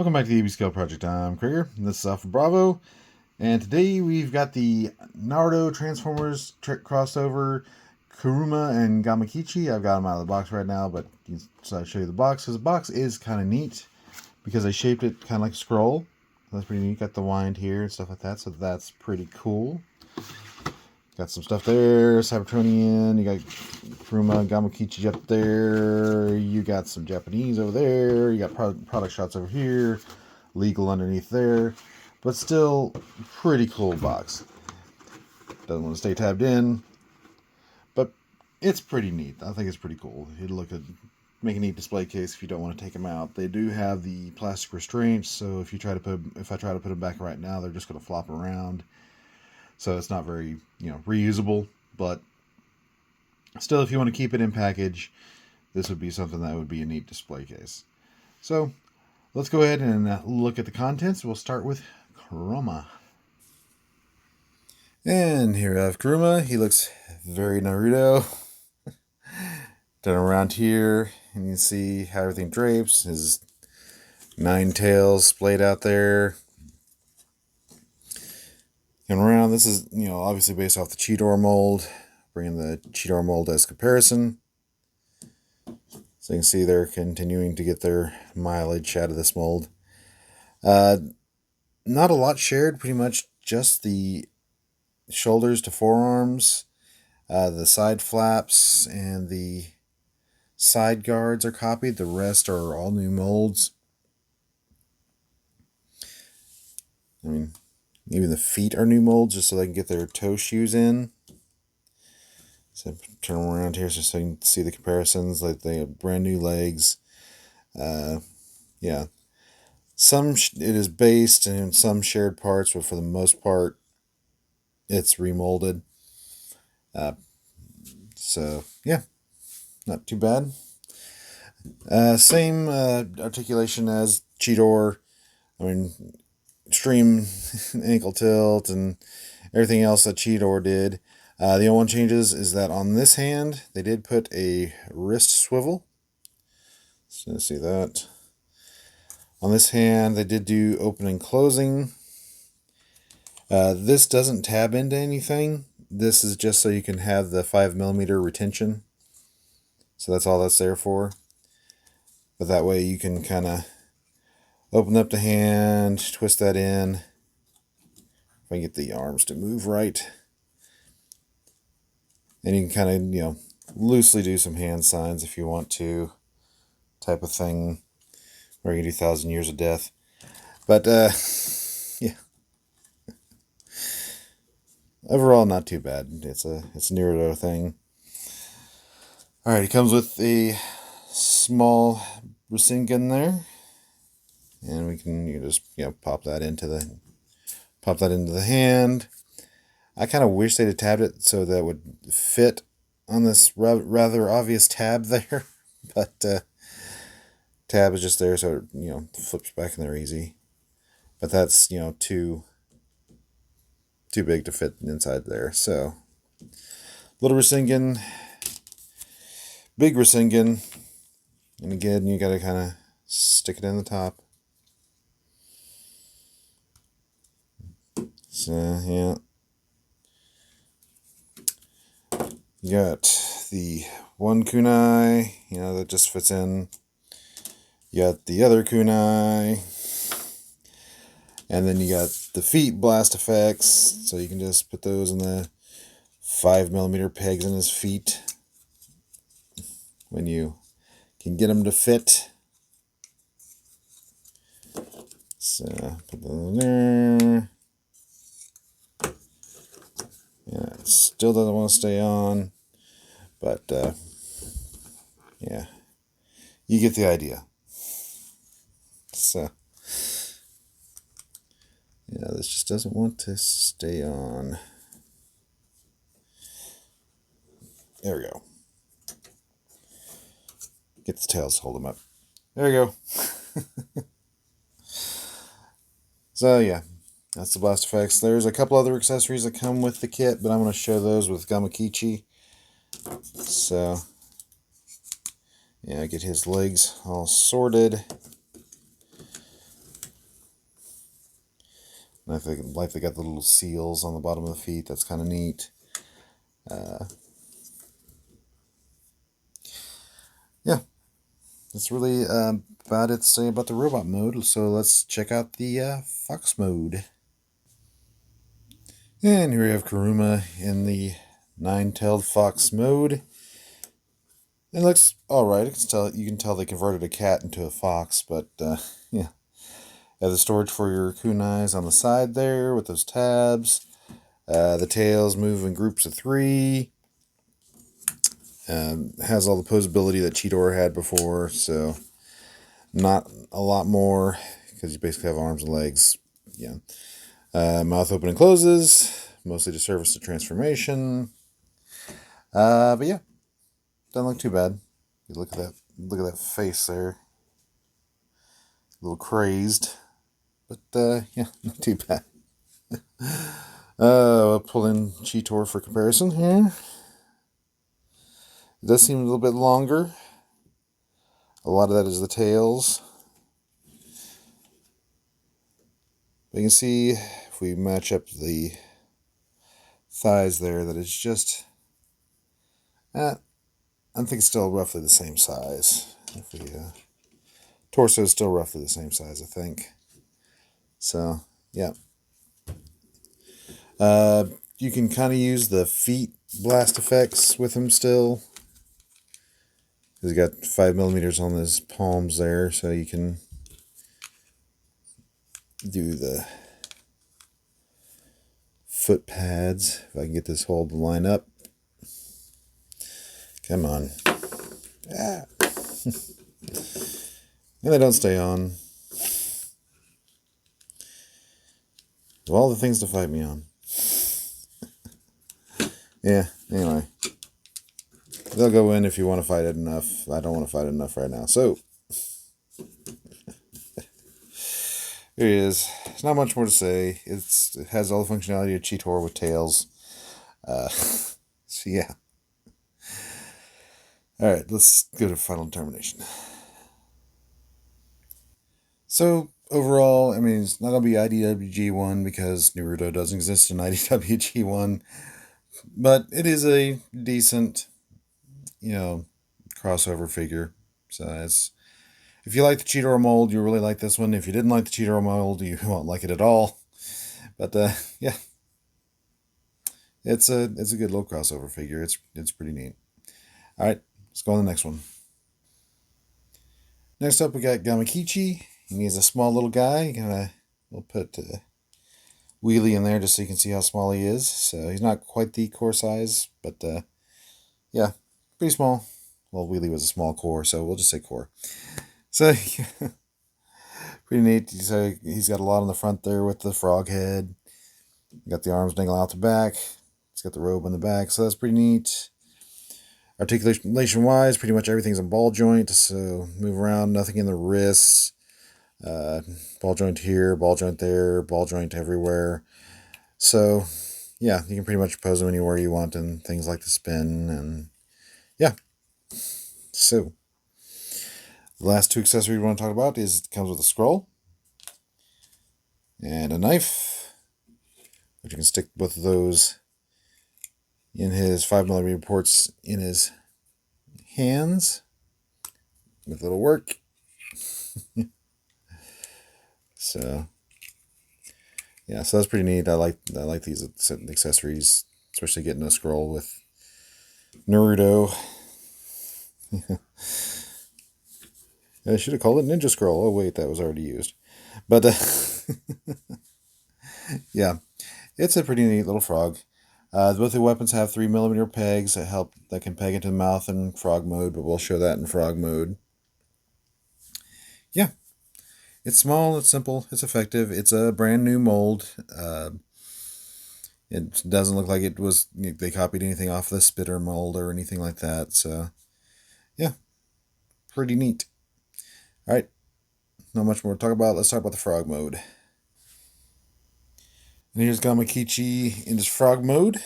Welcome back to the AB Scale Project. I'm Krieger, and this is Alpha Bravo, and today we've got the Naruto Transformers crossover, Kurama and Gamakichi. I've got them out of the box right now, but I decided to show you the box, because the box is kind of neat, because I shaped it kind of like a scroll. That's pretty neat. Got the wind here and stuff like that, so that's pretty cool. Got some stuff there, Cybertronian, you got Kurama Gamakichi up there, you got some Japanese over there, you got product shots over here, legal underneath there, but still pretty cool box. Doesn't want to stay tabbed in, but it's pretty neat. I think it's pretty cool. It'll make a neat display case if you don't want to take them out. They do have the plastic restraints, so if I try to put them back right now, they're just going to flop around. So it's not very, reusable, but still, if you want to keep it in package, this would be something that would be a neat display case. So let's go ahead and look at the contents. We'll start with Kurama. And here I have Kurama. He looks very Naruto. Done around here, and you see how everything drapes. His 9 tails splayed out there. Going around, this is, obviously based off the Cheetor mold. Bringing the Cheetor mold as comparison. So you can see they're continuing to get their mileage out of this mold. Not a lot shared, pretty much just the shoulders to forearms, the side flaps, and the side guards are copied. The rest are all new molds. I mean, even the feet are new molds, just so they can get their toe shoes in. So turn them around here so you can see the comparisons. Like they have brand new legs. Yeah. Some it is based and some shared parts, but for the most part, it's remolded. So yeah, not too bad. Same articulation as Cheetor. I mean, extreme ankle tilt and everything else that Cheetor did. The only one changes is that on this hand, they did put a wrist swivel. So see that. On this hand, they did do open and closing. This doesn't tab into anything. This is just so you can have the 5mm retention. So that's all that's there for. But that way you can kind of open up the hand, twist that in. If I can get the arms to move right. And you can kind of, loosely do some hand signs if you want to, type of thing. Or you can do 1,000 Years of Death. But, yeah. Overall, not too bad. It's a Naruto thing. Alright, it comes with a small Rasengan there. And we can just, pop that into the hand. I kind of wish they'd have tabbed it so that it would fit on this rather obvious tab there. But tab is just there so it, flips back in there easy. But that's, too big to fit inside there. So, little Rasengan, big Rasengan. And again, you got to kind of stick it in the top. So, yeah. You got the one kunai, that just fits in. You got the other kunai. And then you got the feet blast effects. So you can just put those in the 5mm pegs in his feet. When you can get them to fit. So put those in there. Yeah, it still doesn't want to stay on, but yeah, you get the idea. So, yeah, this just doesn't want to stay on. There we go. Get the tails to hold them up. There we go. So, yeah. That's the blast effects. There's a couple other accessories that come with the kit, but I'm going to show those with Gamakichi. So, yeah, get his legs all sorted. And I think like they got the little seals on the bottom of the feet. That's kind of neat. Yeah, that's really about it to say about the robot mode. So let's check out the fox mode. And here we have Kurama in the nine-tailed fox mode. It looks all right. You can tell they converted a cat into a fox, but yeah. You have the storage for your kunais on the side there with those tabs. The tails move in groups of 3. Has all the posability that Cheetor had before, so not a lot more because you basically have arms and legs. Yeah. Mouth open and closes, mostly to service the transformation. But yeah, doesn't look too bad. You look at that. Look at that face there. A little crazed, but yeah, not too bad. I'll pull in Cheetor for comparison here. It does seem a little bit longer. A lot of that is the tails. But you can see if we match up the thighs there that it's just, I think it's still roughly the same size. If we, torso is still roughly the same size, I think. So, yeah. You can kind of use the feet blast effects with him still. He's got 5mm on his palms there, so you can do the foot pads. If I can get this whole to line up. Come on. Ah. And they don't stay on. Of all the things to fight me on. Yeah, anyway. They'll go in if you want to fight it enough. I don't want to fight it enough right now. So, here he is. There's not much more to say. It has all the functionality of Cheetor with tails. So, yeah. Alright, let's go to final determination. So, overall, I mean, it's not going to be IDWG1 because Naruto doesn't exist in IDWG1. But it is a decent, crossover figure. So it's, if you like the Cheetor mold, you really like this one. If you didn't like the Cheetor mold, you won't like it at all. But yeah, it's a good little crossover figure. It's pretty neat. All right, let's go on the next one. Next up, we got Gamakichi. He's a small little guy. We'll put Wheelie in there just so you can see how small he is. So he's not quite the core size, but yeah, pretty small. Well, Wheelie was a small core, so we'll just say core. So, pretty neat. He's got a lot on the front there with the frog head. Got the arms dangling out the back. He's got the robe on the back, so that's pretty neat. Articulation-wise, pretty much everything's a ball joint, so move around, nothing in the wrists. Ball joint here, ball joint there, ball joint everywhere. So, yeah, you can pretty much pose them anywhere you want and things like the spin, and yeah. So, the last 2 accessories we want to talk about is it comes with a scroll and a knife, which you can stick both of those in his 5mm ports in his hands. With a little work. So yeah, so that's pretty neat. I like these accessories, especially getting a scroll with Naruto. I should have called it Ninja Scroll. Oh wait, that was already used. But yeah, it's a pretty neat little frog. Both the weapons have 3mm pegs that can peg into the mouth in frog mode, but we'll show that in frog mode. Yeah, it's small, it's simple, it's effective. It's a brand new mold. It doesn't look like they copied anything off the spitter mold or anything like that. So, yeah, pretty neat. All right, not much more to talk about. Let's talk about the frog mode. And here's Gamakichi in his frog mode.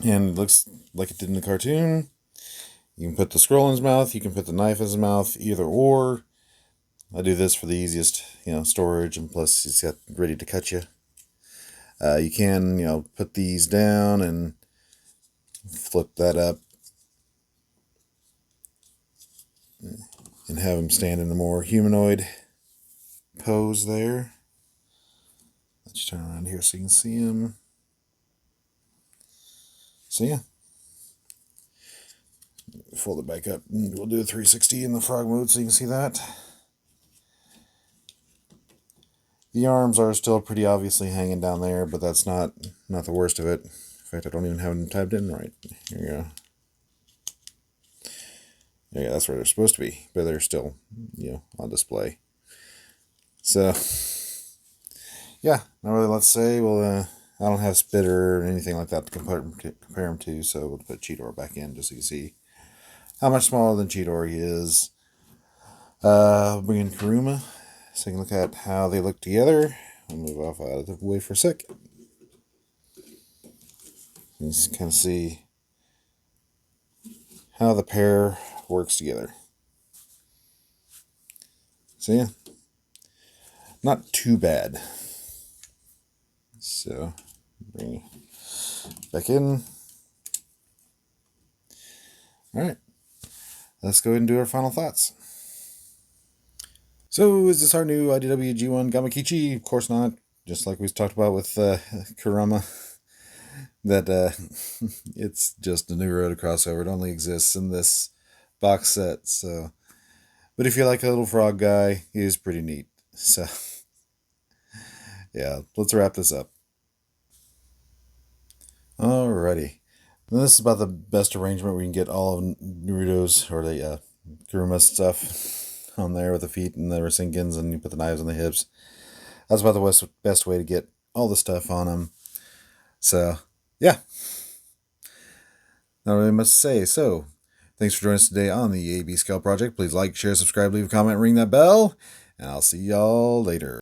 And it looks like it did in the cartoon. You can put the scroll in his mouth. You can put the knife in his mouth. Either or. I do this for the easiest, storage, and plus it's got ready to cut you. You can, put these down and flip that up and have them stand in a more humanoid pose there. Let's turn around here so you can see them. So yeah, fold it back up. We'll do a 360 in the frog mode so you can see that. The arms are still pretty obviously hanging down there, but that's not the worst of it. In fact, I don't even have them typed in right. Here you go. Yeah, that's where they're supposed to be, but they're still, on display. So, yeah, not really. Let's say, well, I don't have Spitter or anything like that to compare them to, so we'll put Cheetor back in just so you can see how much smaller than Cheetor he is. We'll bring in Kurama so you can look at how they look together. I'll move off out of the way for a sec. You just kind of see how the pair works together. So yeah, not too bad. So bring it back in. All right, let's go ahead and do our final thoughts. So is this our new IDW G1 Gamakichi? Of course not. Just like we talked about with Kurama, that it's just a Naruto crossover. It only exists in this box set. So, but if you like a little frog guy, he is pretty neat. So, yeah, let's wrap this up. Alrighty. And this is about the best arrangement we can get all of Naruto's or the Kurama stuff on there with the feet and the Rasenkins, and you put the knives on the hips. That's about the best way to get all the stuff on them. So, yeah. Not really much to say. So, thanks for joining us today on the AB Scale Project. Please like, share, subscribe, leave a comment, ring that bell, and I'll see y'all later.